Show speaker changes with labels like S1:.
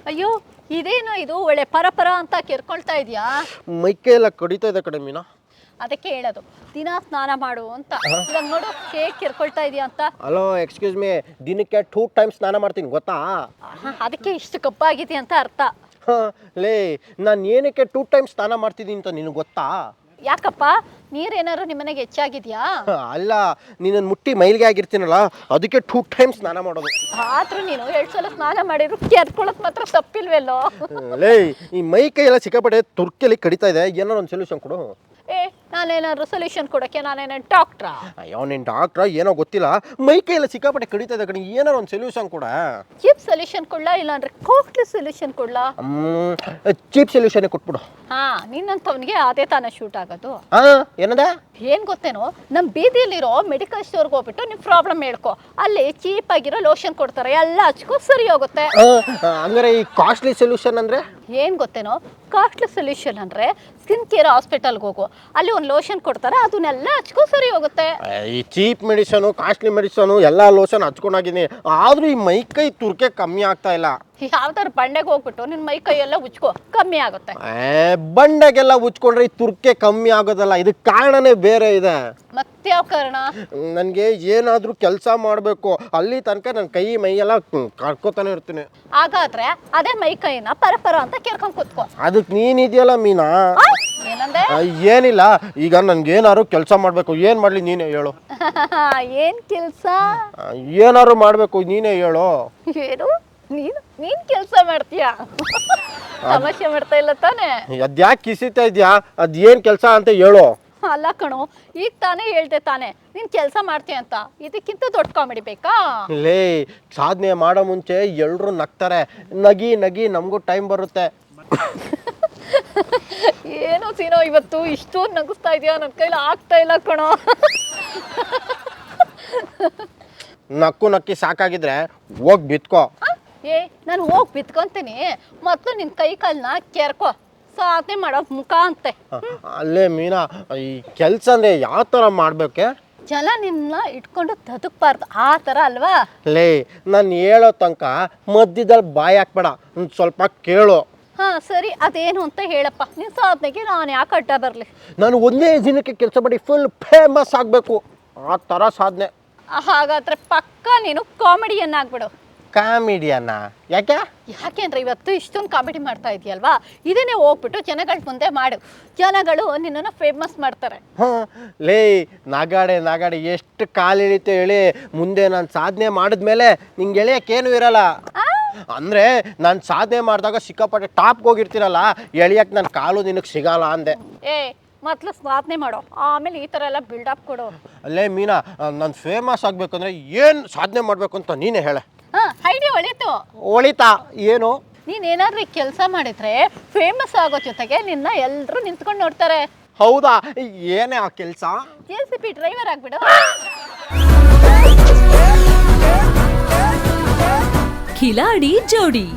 S1: ಅಯ್ಯೋ ಇದೇನು ಇದು ಒಳ್ಳೆ ಪರ ಅಂತ ಕೆರ್ಕೊಳ್ತಾ ಇದೆಯಾ?
S2: ಮೈಕೈ ಎಲ್ಲ ಕಡಿತಾ ಇದೆ ಕಡೆ ಮೀನಾ.
S1: ಅದಕ್ಕೆ ಹೇಳೋದು ದಿನ ಸ್ನಾನ ಮಾಡು ಅಂತ. ಇವಾಗ ನೋಡು ಹೇಗೆ ಕೆರ್ಕೊಳ್ತಾ ಇದೆಯಾ ಅಂತ.
S2: ಹಲೋ ಎಕ್ಸ್ಕ್ಯೂಸ್ ಮೀ, ದಿನಕ್ಕೆ 2 ಟೈಮ್ಸ್ ಸ್ನಾನ ಮಾಡ್ತೀನಿ ಗೊತ್ತಾ?
S1: ಅದಕ್ಕೆ ಇಷ್ಟು ಕಪ್ಪಾಗಿದೆ ಅಂತ ಅರ್ಥ.
S2: ಲೇ ನಾನು ಏನಕ್ಕೆ 2 ಟೈಮ್ಸ್ ಸ್ನಾನ ಮಾಡ್ತಿದ್ದೀನಿ ಅಂತ ನಿನಗೆ ಗೊತ್ತಾ?
S1: ಯಾಕಪ್ಪ ನೀರೇನಾದ್ರು ನಿಮ್ಮನೆಗೆ ಹೆಚ್ಚಾಗಿದ್ಯಾ?
S2: ಅಲ್ಲ, ನೀನನ್ನು ಮುಟ್ಟಿ ಮೈಲಿಗೆ ಆಗಿರ್ತೀನಲ್ಲ ಅದಕ್ಕೆ 2 ಟೈಮ್ಸ್ ಸ್ನಾನ ಮಾಡೋದು.
S1: ಆದ್ರೂ ನೀನು 2 ಸಲ ಸ್ನಾನ ಮಾಡಿದ್ರು ಕೆರ್ಕೊಳಕ್ ಮಾತ್ರ ತಪ್ಪಿಲ್ವೆಲ್ಲೋ.
S2: ಲೇ ಈ ಮೈ ಕೈ ಎಲ್ಲ ಸಿಕ್ಕಾಪಟ್ಟೆ ತುರ್ಕಿಯಲ್ಲಿ ಕಡಿತಾ ಇದೆ, ಏನಾರು ಒಂದು ಸೊಲ್ಯೂಷನ್ ಕೊಡು.
S1: ನಾನೇನಾದ್ರು ಸೊಲ್ಯೂಷನ್ ಕೊಡೋಕ್ಕೆ ನಾನೇನು ಡಾಕ್ಟ್ರಾ?
S2: ಅಯ್ಯೋ ನೀನು ಡಾಕ್ಟ್ರಾ ಏನೋ ಗೊತ್ತಿಲ್ಲ, ಮೈ ಕೈ ಎಲ್ಲ ಸಿಕ್ಕಾಪಟ್ಟೆ ಕಡಿತಾ ಇದೆ ಕಡೆ, ಏನಾರು ಒಂದು ಸೊಲ್ಯೂಷನ್ ಕೊಡ.
S1: ಚೀಪ್ ಸೊಲ್ಯೂಷನ್ ಕೊಡ್ಲಾ ಇಲ್ಲಾಂದ್ರೆ ಕಾಸ್ಟ್ಲಿ ಸೊಲ್ಯೂಷನ್ ಕೊಡ್ಲಾ?
S2: ಚೀಪ್ ಸೊಲ್ಯೂಷನ್ ಕೊಟ್ಬಿಡು.
S1: ನಿನ್ನಂಥವ್ನಿಗೆ ಅದೇ ತಾನೇ ಶೂಟ್ ಆಗೋದು.
S2: ಏನದ
S1: ಏನ್ ಗೊತ್ತೇನೋ, ನಮ್ಮ ಬೀದಿಯಲ್ಲಿರೋ ಮೆಡಿಕಲ್ ಸ್ಟೋರ್ಗೆ ಹೋಗ್ಬಿಟ್ಟು ನಿಮ್ಮ ಪ್ರಾಬ್ಲಮ್ ಹೇಳ್ಕೊ, ಅಲ್ಲಿ ಚೀಪ್ ಆಗಿರೋ ಲೋಷನ್ ಕೊಡ್ತಾರೆ, ಎಲ್ಲ ಹಚ್ಕೋ ಸರಿ ಹೋಗುತ್ತೆ.
S2: ಹಂಗಾರೆ ಈ ಕಾಸ್ಟ್ಲಿ ಸೊಲ್ಯೂಷನ್ ಅಂದ್ರೆ
S1: ಏನ್ ಗೊತ್ತೇನೋ, ಕಾಸ್ಟ್ಲಿ ಸೊಲ್ಯೂಷನ್ ಅಂದ್ರೆ ಸ್ಕಿನ್ ಕೇರ್ ಹಾಸ್ಪಿಟಲ್ಗೆ ಹೋಗು, ಅಲ್ಲಿ ಒಂದು ಲೋಷನ್ ಕೊಡ್ತಾರೆ, ಅದನ್ನೆಲ್ಲ ಹಚ್ಕೋ ಸರಿ ಹೋಗುತ್ತೆ.
S2: ಈ ಚೀಪ್ ಮೆಡಿಸನು ಕಾಸ್ಟ್ಲಿ ಮೆಡಿಸನು ಎಲ್ಲ ಲೋಷನ್ ಹಚ್ಕೊಂಡಾಗಿದ್ದೀನಿ, ಆದ್ರೂ ಈ ಮೈ ಕೈ ತುರ್ಕೆ ಕಮ್ಮಿ ಆಗ್ತಾ ಇಲ್ಲ.
S1: ಯಾವ್ದಾದ್ರು ಬಂಡೆಗೆ ಹೋಗ್ಬಿಟ್ಟು ನಿನ್ನ ಮೈ ಕೈ ಎಲ್ಲ ಉಚ್ಕೋ, ಕಮ್ಮಿ ಆಗುತ್ತೆ.
S2: ಬಂಡೆಗೆಲ್ಲ ಉಚ್ಕೊಂಡ್ರೆ ಈ ತುರ್ಕೆ ಕಮ್ಮಿ ಆಗೋದಲ್ಲ, ಇದಕ್ಕೆ ಕಾರಣನೇ ಬೇರೆ ಇದೆ.
S1: ಮತ್ತೆ ಯಾವ ಕಾರಣ?
S2: ನನಗೆ ಏನಾದರೂ ಕೆಲಸ ಮಾಡಬೇಕು, ಅಲ್ಲಿ ತನಕ ನನ್ನ ಕೈ ಮೈ ಎಲ್ಲ ಕರ್ಕೋತಾನೆ ಇರ್ತೀನಿ.
S1: ಹಾಗಾದ್ರೆ ಅದೇ ಮೈ ಕೈನ ಪರ ಅಂತ ಕೇಳ್ಕೊಂಡ್ ಕೂತ್ಕೋ.
S2: ಅದಕ್ಕೆ ನೀನಿದೆಯಲ್ಲ ಮೀನಾ.
S1: ಏನಂದೆ?
S2: ಏನಿಲ್ಲ, ಈಗ ನನ್ಗೆ ಏನಾದ್ರು ಕೆಲಸ ಮಾಡಬೇಕು, ಏನು ಮಾಡಲಿ ನೀನೇ ಹೇಳು.
S1: ಏನ್ ಕೆಲಸ?
S2: ಏನಾದ್ರು ಮಾಡಬೇಕು ನೀನೇ ಹೇಳು.
S1: ಏನು ನೀನ್ ಕೆಲಸ ಮಾಡ್ತೀಯಾ? ತಮಾಷೆ ಮಾಡ್ತಾ ಇಲ್ಲ ತಾನೆ?
S2: ಅದ್ಯಾಕೆ ಕಿಸಿತಾ ಇದ್ಯಾ? ಅದೇನು ಕೆಲಸ ಅಂತ ಹೇಳು.
S1: ಅಲ್ಲ ಕಣೋ, ಈಗ ತಾನೇ ಹೇಳ್ದೆ ತಾನೆ ನೀನ್ ಕೆಲಸ ಮಾಡ್ತೀಯ ಅಂತ, ಇದಕ್ಕಿಂತ ದೊಡ್ಡ ಕಾಮಿಡಿ ಬೇಕಾ?
S2: ಲೇ ಸಾಧನೆ ಮಾಡೋ ಮುಂಚೆ ಎಲ್ರು ನಗ್ತಾರೆ, ನಗಿ ನಗಿ ನಮಗೂ ಟೈಮ್ ಬರುತ್ತೆ.
S1: ಏನೋ ಸೀನೋ ಇವತ್ತು ಇಷ್ಟೊಂದು ನಗಿಸ್ತಾ ಇದೆಯಾ, ನನ್ನ ಕೈಲಿ ಆಗ್ತಾ ಇಲ್ಲ ಕಣೋ.
S2: ನಕ್ಕಿ ಸಾಕಾಗಿದ್ರೆ ಹೋಗಿ ಬಿತ್ಕೋ.
S1: ನಾನು ಹೋಗಿ ಬಿತ್ಕೊಂತೀನಿ, ಮೊದಲು ನಿನ್ನ ಕೈ ಕಾಲನ್ನ ಕೆರ್ಕೋ, ಸಾಧನೆ ಮಾಡೋ ಮುಖ ಅಂತೆ.
S2: ಅಲ್ಲೇ ಮೀನಾ, ಈ ಕೆಲಸ ಅಂದ್ರೆ ಯಾವ ಥರ ಮಾಡ್ಬೇಕೆ?
S1: ಜನ ನಿನ್ನ ಇಟ್ಕೊಂಡು ತದಕ್ಬಾರ್ದು ಆ ಥರ ಅಲ್ವಾ?
S2: ಲೇ ನಾನು ಹೇಳೋ ತನಕ ಮಧ್ಯದಲ್ಲಿ ಬಾಯಿ ಹಾಕ್ಬೇಡ, ಸ್ವಲ್ಪ ಕೇಳು.
S1: ಸರಿ, ಅದೇನು ಅಂತ ಹೇಳಪ್ಪ. ನಿನ್ನ ಸಾಧನೆಗೆ ನಾನು ಯಾಕೆ ಅಡ್ಡ ಬರಲಿ?
S2: ನಾನು ಒಂದೇ ದಿನಕ್ಕೆ ಕೆಲಸ ಮಾಡಿ ಫುಲ್ ಫೇಮಸ್ ಆಗಬೇಕು, ಆ ಥರ ಸಾಧನೆ.
S1: ಹಾಗಾದ್ರೆ ಪಕ್ಕ ನೀನು ಕಾಮಿಡಿಯನ್ ಆಗ್ಬಿಡು.
S2: ಕಾಮಿಡಿಯನ್ನ?
S1: ಯಾಕೆಂದ್ರೆ ಇವತ್ತು ಇಷ್ಟೊಂದು ಕಾಮಿಡಿ ಮಾಡ್ತಾ ಇದೆಯಲ್ವಾ, ಇದನ್ನೇ ಹೋಗ್ಬಿಟ್ಟು ಜನಗಳ ಮುಂದೆ ಮಾಡು, ಜನಗಳು ನಿನ್ನನ್ನು ಫೇಮಸ್ ಮಾಡ್ತಾರೆ.
S2: ಲೇ ನಾಗಾಡೆ ಎಷ್ಟು ಕಾಲಿಳಿತು ಹೇಳಿ, ಮುಂದೆ ನಾನು ಸಾಧನೆ ಮಾಡಿದ್ಮೇಲೆ ನಿಂಗೆ ಎಳೆಯೋಕ್ಕೇನು ಇರಲ್ಲ. ಅಂದರೆ ನಾನು ಸಾಧನೆ ಮಾಡಿದಾಗ ಸಿಕ್ಕಾಪಟ್ಟೆ ಟಾಪ್ಗೆ ಹೋಗಿರ್ತೀರಲ್ಲ, ಎಳಿಯಕ್ಕೆ ನನ್ನ ಕಾಲು ನಿನಗೆ ಸಿಗಲ್ಲ ಅಂದೆ.
S1: ಮೊದಲು ಸಾಧನೆ ಮಾಡೋ, ಆಮೇಲೆ ಈ ಥರ ಎಲ್ಲ ಬಿಲ್ಡಪ್ ಕೊಡು.
S2: ಅಲ್ಲೇ ಮೀನಾ, ನಾನು ಫೇಮಸ್ ಆಗಬೇಕಂದ್ರೆ ಏನು ಸಾಧನೆ ಮಾಡಬೇಕು ಅಂತ ನೀನೇ ಹೇಳೆ.
S1: ಐಡಿಯಾ
S2: ಒಳಿತಾ ಏನು?
S1: ನೀನೇನಾದ್ರೂ ಕೆಲಸ ಮಾಡಿದ್ರೆ ಫೇಮಸ್ ಆಗೋ ಜೊತೆಗೆ ನಿನ್ನ ಎಲ್ಲರೂ ನಿಂತ್ಕೊಂಡು ನೋಡ್ತಾರೆ.
S2: ಹೌದಾ? ಏನೇ ಆ ಕೆಲಸ?
S1: JCB driver ಆಗ್ಬಿಡು.
S3: ಖಿಲಾಡಿ ಜೋಡಿ.